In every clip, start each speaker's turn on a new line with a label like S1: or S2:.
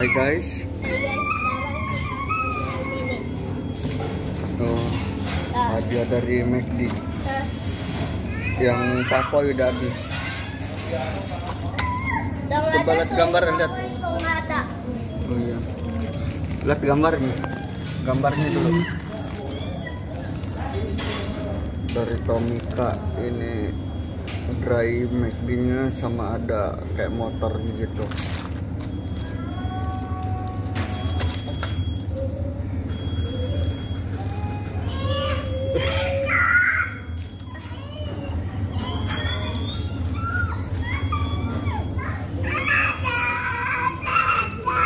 S1: Hai guys. Oh, hadiah dari McD. Yang papoy udah habis. Coba lihat gambar, lihat. Oh iya. Lihat gambarnya. Gambarnya dulu. Dari Tomika ini dry McD-nya sama ada kayak motor gitu.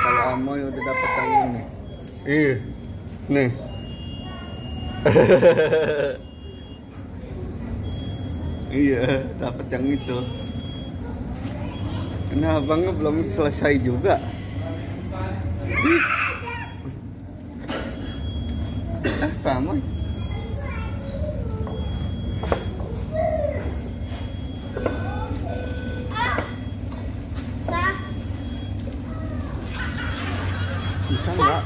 S1: Kalau Amoy udah dapat yang ini. Nih. Iya, dapat yang itu. Nah, abangnya belum selesai juga. Apa, Amoy? Bisa nggak?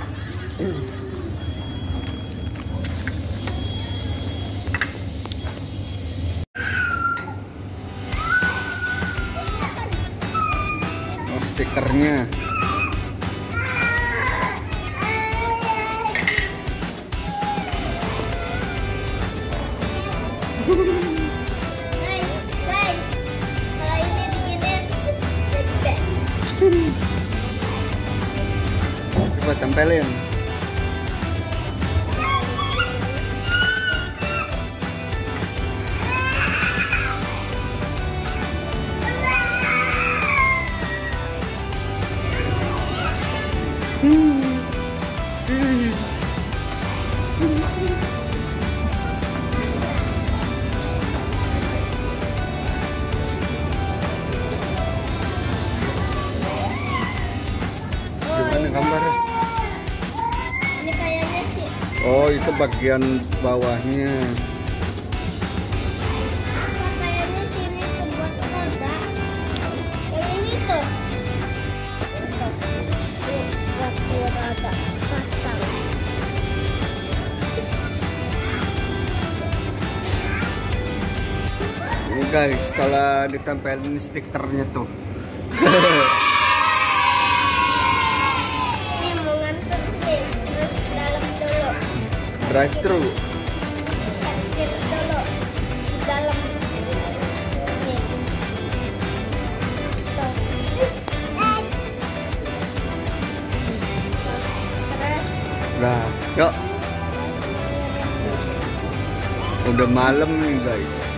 S1: Oh, stikernya.
S2: Guys, kalau ini diginiin jadi bed.
S1: Coba tempelin. Gimana gambarnya?
S2: Ini kayaknya sih.
S1: Oh, itu bagian bawahnya.
S2: Kayaknya sini tuh buat roda. Yang ini tuh. Tuh, buat roda pasang.
S1: Ini guys, setelah ditempelin stikernya tuh.
S2: Ini mau nganter sih, terus dalam dulu.
S1: Drive thru.
S2: Parkir dulu di dalam. Nih. Tuh. Terus
S1: Nah, yuk. Udah malam nih guys.